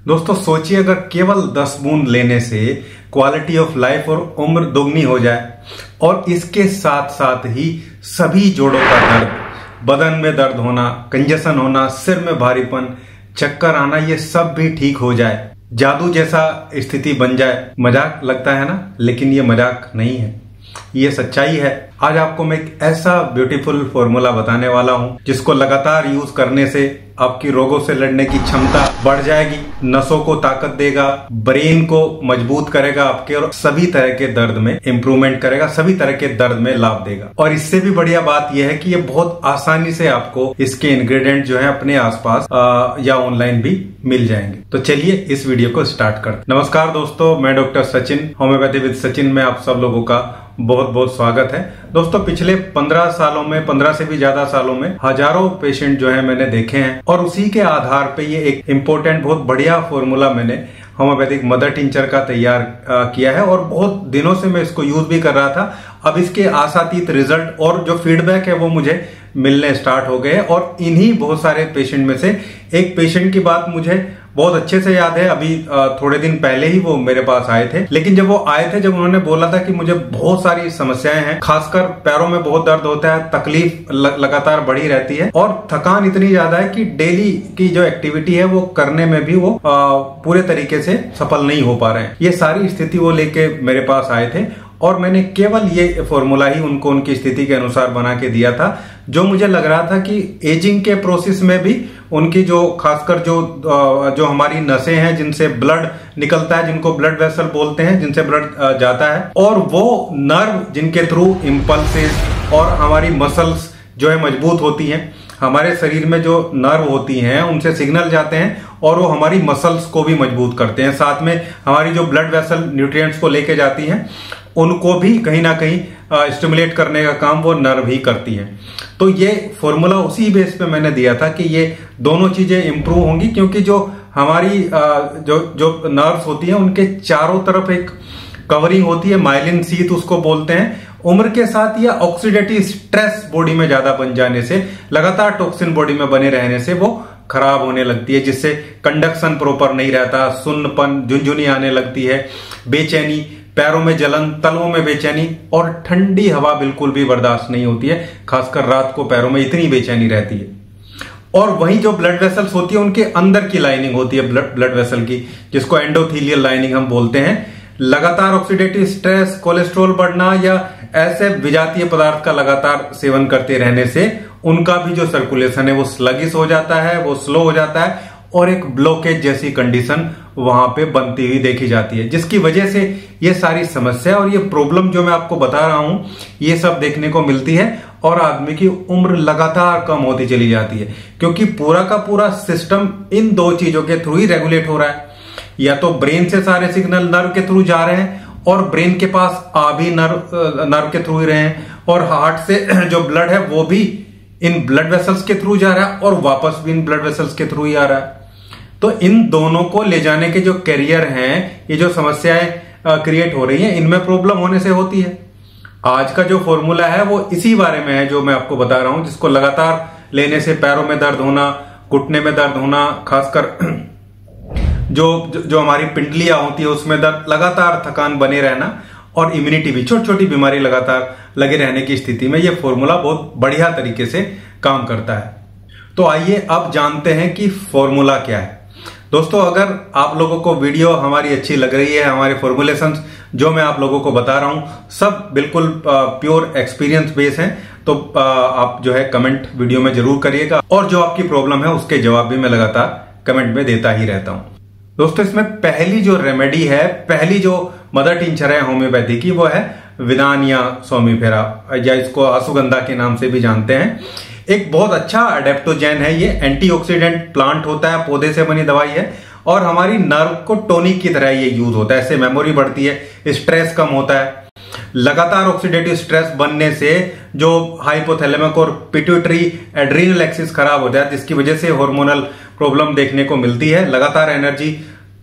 दोस्तों सोचिए, अगर केवल 10 बूंद लेने से क्वालिटी ऑफ लाइफ और उम्र दोगुनी हो जाए और इसके साथ साथ ही सभी जोड़ों का दर्द, बदन में दर्द होना, कंजेशन होना, सिर में भारीपन, चक्कर आना, ये सब भी ठीक हो जाए, जादू जैसा स्थिति बन जाए। मजाक लगता है ना, लेकिन ये मजाक नहीं है, ये सच्चाई है। आज आपको मैं एक ऐसा ब्यूटीफुल फॉर्मूला बताने वाला हूं जिसको लगातार यूज करने से आपकी रोगों से लड़ने की क्षमता बढ़ जाएगी, नसों को ताकत देगा, ब्रेन को मजबूत करेगा आपके, और सभी तरह के दर्द में इंप्रूवमेंट करेगा, सभी तरह के दर्द में लाभ देगा। और इससे भी बढ़िया बात यह है कि ये बहुत आसानी से आपको इसके इंग्रेडिएंट जो है अपने आसपास या ऑनलाइन भी मिल जाएंगे। तो चलिए इस वीडियो को स्टार्ट करते। नमस्कार दोस्तों, मैं doctor Sachin, homeopathy with Sachin में आप सब लोगों का बहुत बहुत स्वागत है। दोस्तों पिछले 15 सालों में, 15 से भी ज्यादा सालों में हजारों पेशेंट जो है मैंने देखे हैं, और उसी के आधार पे ये एक इम्पोर्टेंट बहुत बढ़िया फॉर्मूला मैंने होम्योपैथिक मदर टिंचर का तैयार किया है, और बहुत दिनों से मैं इसको यूज भी कर रहा था। अब इसके आशातीत रिजल्ट और जो फीडबैक है वो मुझे मिलने स्टार्ट हो गए, और इन्हीं बहुत सारे पेशेंट में से एक पेशेंट की बात मुझे बहुत अच्छे से याद है। अभी थोड़े दिन पहले ही वो मेरे पास आए थे, लेकिन जब वो आए थे, जब उन्होंने बोला था कि मुझे बहुत सारी समस्याएं हैं, खासकर पैरों में बहुत दर्द होता है, तकलीफ लगातार बढ़ी रहती है, और थकान इतनी ज्यादा है कि डेली की जो एक्टिविटी है वो करने में भी वो पूरे तरीके से सफल नहीं हो पा रहे हैं। ये सारी स्थिति वो लेके मेरे पास आए थे, और मैंने केवल ये फॉर्मूला ही उनको उनकी स्थिति के अनुसार बना के दिया था, जो मुझे लग रहा था कि एजिंग के प्रोसेस में भी उनकी जो खासकर जो हमारी नसें हैं जिनसे ब्लड निकलता है, जिनको ब्लड वेसल बोलते हैं, जिनसे ब्लड जाता है, और वो नर्व जिनके थ्रू इम्पल्सेस और हमारी मसल्स जो है मजबूत होती हैं, हमारे शरीर में जो नर्व होती हैं उनसे सिग्नल जाते हैं और वो हमारी मसल्स को भी मजबूत करते हैं। साथ में हमारी जो ब्लड वेसल न्यूट्रिएंट्स को लेके जाती हैं उनको भी कहीं ना कहीं स्टिमुलेट करने का काम वो नर्व ही करती है। तो ये फॉर्मूला उसी बेस पे मैंने दिया था कि ये दोनों चीजें इंप्रूव होंगी, क्योंकि जो हमारी जो नर्व्स होती हैं उनके चारों तरफ एक कवरिंग होती है, माइलिन शीथ उसको बोलते हैं। उम्र के साथ या ऑक्सीडेटिव स्ट्रेस बॉडी में ज्यादा बन जाने से, लगातार टॉक्सिन बॉडी में बने रहने से वो खराब होने लगती है, जिससे कंडक्शन प्रॉपर नहीं रहता, सुन्नपन, झुनझुनी आने लगती है, बेचैनी, पैरों में जलन, तलवों में बेचैनी, और ठंडी हवा बिल्कुल भी बर्दाश्त नहीं होती है, खासकर रात को पैरों में इतनी बेचैनी रहती है। और वहीं जो ब्लड वेसल्स होती है उनके अंदर की लाइनिंग होती है ब्लड वेसल की, जिसको एंडोथीलियल लाइनिंग हम बोलते हैं, लगातार ऑक्सीडेटिव स्ट्रेस, कोलेस्ट्रॉल बढ़ना या ऐसे विजातीय पदार्थ का लगातार सेवन करते रहने से उनका भी जो सर्कुलेशन है वो स्लगिश हो जाता है, वो स्लो हो जाता है, और एक ब्लॉकेज जैसी कंडीशन वहां पे बनती हुई देखी जाती है, जिसकी वजह से ये सारी समस्या और ये प्रॉब्लम जो मैं आपको बता रहा हूं ये सब देखने को मिलती है, और आदमी की उम्र लगातार कम होती चली जाती है, क्योंकि पूरा का पूरा सिस्टम इन दो चीजों के थ्रू ही रेगुलेट हो रहा है। या तो ब्रेन से सारे सिग्नल नर्व के थ्रू जा रहे हैं, और ब्रेन के पास आ भी नर्व के थ्रू ही रहे हैं, और हार्ट से जो ब्लड है वो भी इन ब्लड वेसल्स के थ्रू जा रहा है, और वापस भी इन ब्लड वेसल्स के थ्रू ही आ रहा है। तो इन दोनों को ले जाने के जो कैरियर हैं, ये जो समस्याएं क्रिएट हो रही हैं, इनमें प्रॉब्लम होने से होती है। आज का जो फॉर्मूला है वो इसी बारे में है जो मैं आपको बता रहा हूं, जिसको लगातार लेने से पैरों में दर्द होना, घुटने में दर्द होना, खासकर जो हमारी पिंडलियां होती है उसमें दर्द, लगातार थकान बने रहना, और इम्यूनिटी भी, छोटी छोटी बीमारी लगातार लगे रहने की स्थिति में ये फॉर्मूला बहुत बढ़िया तरीके से काम करता है। तो आइए अब जानते हैं कि फॉर्मूला क्या है। दोस्तों अगर आप लोगों को वीडियो हमारी अच्छी लग रही है, हमारे फॉर्मुलेशंस जो मैं आप लोगों को बता रहा हूं सब बिल्कुल प्योर एक्सपीरियंस बेस हैं, तो आप जो है कमेंट वीडियो में जरूर करिएगा, और जो आपकी प्रॉब्लम है उसके जवाब भी मैं लगातार कमेंट में देता ही रहता हूं। दोस्तों इसमें पहली जो रेमेडी है, पहली जो मदर टिंचर है होम्योपैथी की, वो है विदानिया सोमिफेरा, या इसको अश्वगंधा के नाम से भी जानते हैं। एक बहुत अच्छा एडेप्टोजेन है, ये एंटीऑक्सीडेंट प्लांट होता है, पौधे से बनी दवाई है, और हमारी नर्व को टॉनिक की तरह ये यूज होता है। इससे मेमोरी बढ़ती है, स्ट्रेस कम होता है। लगातार ऑक्सीडेटिव स्ट्रेस बनने से जो हाइपोथैलेमिक और पिट्यूटरी एड्रीनल एक्सिस खराब हो जाए, जिसकी वजह से हार्मोनल प्रॉब्लम देखने को मिलती है, लगातार एनर्जी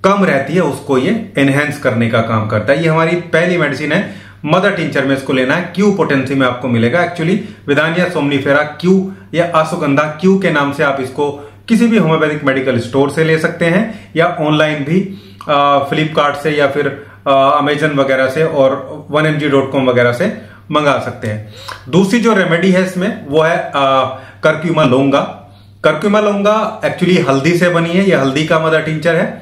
कम रहती है, उसको ये एनहेंस करने का काम करता है। ये हमारी पहली मेडिसिन है। मदर टिंचर में इसको लेना है, क्यू पोटेंसी में आपको मिलेगा। एक्चुअली विदानिया सोमनीफेरा क्यू या अश्वगंधा क्यू के नाम से आप इसको किसी भी होम्योपैथिक मेडिकल स्टोर से ले सकते हैं या ऑनलाइन भी फ्लिपकार्ट से या फिर अमेजन वगैरह से और 1mg.com वगैरह से मंगा सकते हैं। दूसरी जो रेमेडी है इसमें वो है कर्क्यूमा लोंगा। कर्क्यूमा लोंगा एक्चुअली हल्दी से बनी है, यह हल्दी का मदर टिंचर है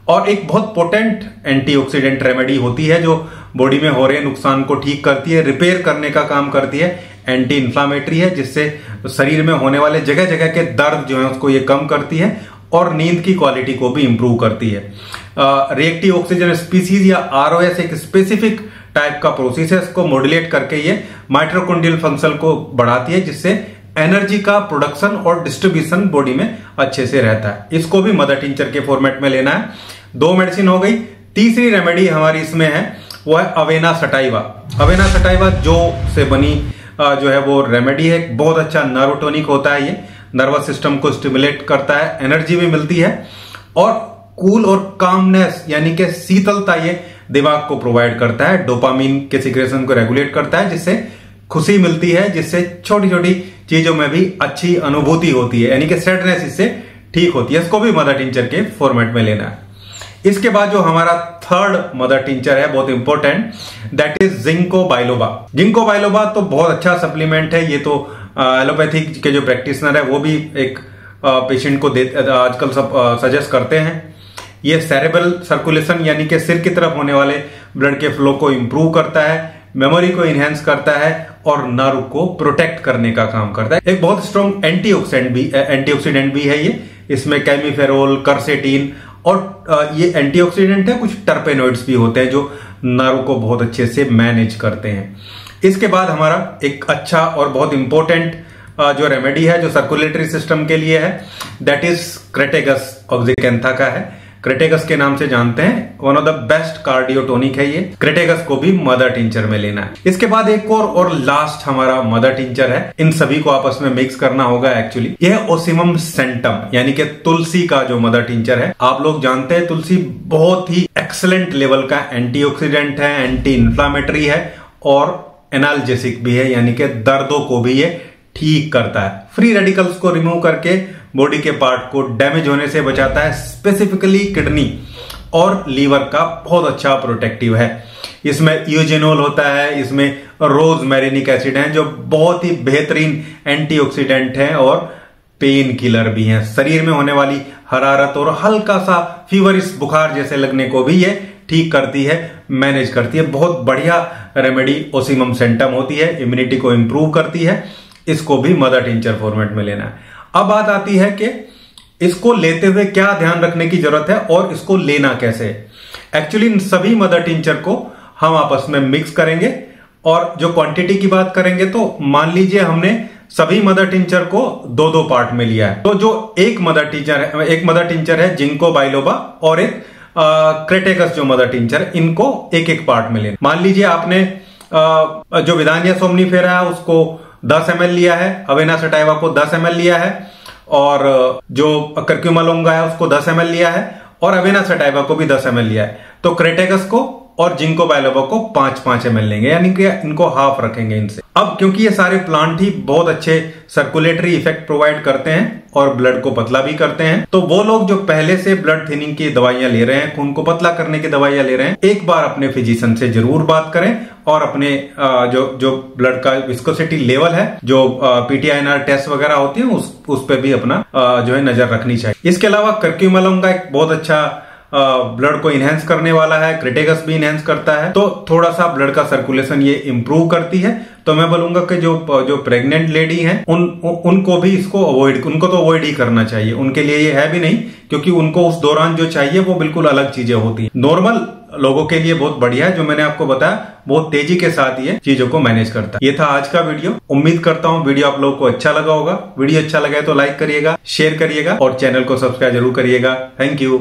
और एक बहुत पोटेंट एंटीऑक्सीडेंट रेमेडी होती है जो बॉडी में हो रहे नुकसान को ठीक करती है, रिपेयर करने का काम करती है, एंटी इंफ्लामेटरी है जिससे शरीर में होने वाले जगह जगह के दर्द जो है उसको ये कम करती है और नींद की क्वालिटी को भी इंप्रूव करती है। रिएक्टिव ऑक्सीजन स्पीसीज या आरओएस एक स्पेसिफिक टाइप का प्रोसेस है, इसको मॉड्यूलेट करके ये माइटोकॉन्ड्रियल फंक्शन को बढ़ाती है जिससे एनर्जी का प्रोडक्शन और डिस्ट्रीब्यूशन बॉडी में अच्छे से रहता है। इसको भी मदर टिंचर के फॉर्मेट में लेना है। 2 मेडिसिन हो गई। तीसरी रेमेडी हमारी इसमें है वो है अवेना सटाइवा। अवेना सटाइवा जो से बनी जो है वो रेमेडी है, बहुत अच्छा नर्व टॉनिक होता है, ये नर्वस सिस्टम को स्टिमुलेट करता है, एनर्जी भी मिलती है और कूल और कामनेस यानी कि शीतलता ये दिमाग को प्रोवाइड करता है, डोपामिन के सिक्रेशन को रेगुलेट करता है जिससे खुशी मिलती है, जिससे छोटी छोटी चीजों में भी अच्छी अनुभूति होती है, यानी कि सैडनेस इससे ठीक होती है। इसको भी मदर टिंचर के फॉर्मेट में लेना है। इसके बाद जो हमारा थर्ड मदर टिंचर है बहुत important, that is ginkgo biloba. Ginkgo biloba तो बहुत अच्छा सप्लीमेंट है, ये तो एलोपैथिक के जो प्रैक्टिशनर है वो भी एक पेशेंट को आजकल सब सजेस्ट करते हैं। ये सेरेब्रल सर्कुलेशन यानी कि सिर की तरफ होने वाले ब्लड के फ्लो को इंप्रूव करता है, मेमोरी को इनहेंस करता है और नर्व को प्रोटेक्ट करने का काम करता है। एक बहुत स्ट्रॉन्ग एंटीऑक्सीडेंट भी है ये, इसमें कैमिफेरोल, कर्सेटीन और ये एंटीऑक्सीडेंट है, कुछ टर्पेनोइड्स भी होते हैं जो नर्व को बहुत अच्छे से मैनेज करते हैं। इसके बाद हमारा एक अच्छा और बहुत इंपॉर्टेंट जो रेमेडी है जो सर्कुलेटरी सिस्टम के लिए है, दैट इज क्रेटेगस ऑक्सीकेंथा का है। क्रेटेगस के नाम से जानते हैं, one of the best cardiotonic है ये। क्रेटेगस को भी मदर टिंचर में लेना है। इसके बाद एक और लास्ट हमारा मदर टिंचर है, इन सभी को आपस में मिक्स करना होगा। एक्चुअली यह ओसिमम सेंटम यानी कि तुलसी का जो मदर टिंचर है। आप लोग जानते हैं तुलसी बहुत ही एक्सीलेंट लेवल का एंटीऑक्सीडेंट है, एंटी इंफ्लामेटरी है और एनाल्जेसिक भी है, यानी कि दर्दों को भी ये ठीक करता है। फ्री रेडिकल्स को रिमूव करके बॉडी के पार्ट को डैमेज होने से बचाता है, स्पेसिफिकली किडनी और लीवर का बहुत अच्छा प्रोटेक्टिव है। इसमें यूजेनोल होता है, इसमें रोजमेरिनिक एसिड है जो बहुत ही बेहतरीन एंटीऑक्सीडेंट है और पेन किलर भी है। शरीर में होने वाली हरारत और हल्का सा फीवरिश बुखार जैसे लगने को भी ये ठीक करती है, मैनेज करती है। बहुत बढ़िया रेमेडी ओसिमम सेंटम होती है, इम्यूनिटी को इंप्रूव करती है। इसको भी मदर टिंचर फॉर्मेट में लेना है। अब बात आती है कि इसको लेते हुए क्या ध्यान रखने की जरूरत है और इसको लेना कैसे। एक्चुअली इन सभी मदर टिंचर को हम आपस में मिक्स करेंगे और जो क्वांटिटी की बात करेंगे तो मान लीजिए हमने सभी मदर टिंचर को 2-2 पार्ट में लिया है, तो जो एक मदर टिंचर है जिंको बाइलोबा और एक क्रेटेगस जो मदर टिंचर, इनको एक पार्ट में लेना। मान लीजिए आपने जो विदानिया सोमनीफेरा है उसको 10 ml लिया है, अवेना सटाइवा को 10 ml लिया है और जो कर्क्यूमा लोंगा है उसको 10 ml लिया है और अवेना सटाइवा को भी 10 ml लिया है। तो क्रेटेगस को और जिंको बाइलोबा को 5-5 ml लेंगे, यानी कि इनको हाफ रखेंगे इनसे। अब क्योंकि ये सारे प्लांट ही बहुत अच्छे सर्कुलेटरी इफेक्ट प्रोवाइड करते हैं और ब्लड को पतला भी करते हैं, तो वो लोग जो पहले से ब्लड थिनिंग की दवाइयां ले रहे हैं, खून को पतला करने की दवाइयां ले रहे हैं, एक बार अपने फिजिशियन से जरूर बात करें और अपने जो ब्लड का विस्कोसिटी लेवल है, जो पीटीआईएनआर टेस्ट वगैरह होती है उस पे भी अपना जो है नजर रखनी चाहिए। इसके अलावा कर्क्यूमा लोंगा एक बहुत अच्छा ब्लड को इनहेंस करने वाला है, क्रेटेगस भी इनहेंस करता है, तो थोड़ा सा ब्लड का सर्कुलेशन ये इंप्रूव करती है। तो मैं बोलूंगा कि जो प्रेग्नेंट लेडी हैं उनको भी इसको उनको तो अवॉइड ही करना चाहिए। उनके लिए ये है भी नहीं, क्योंकि उनको उस दौरान जो चाहिए वो बिल्कुल अलग चीजें होती हैं। नॉर्मल लोगों के लिए बहुत बढ़िया है, जो मैंने आपको बताया बहुत तेजी के साथ ये चीजों को मैनेज करता है। ये था आज का वीडियो। उम्मीद करता हूँ वीडियो आप लोगों को अच्छा लगा होगा। वीडियो अच्छा लगा है तो लाइक करिएगा, शेयर करिएगा और चैनल को सब्सक्राइब जरूर करिएगा। Thank you.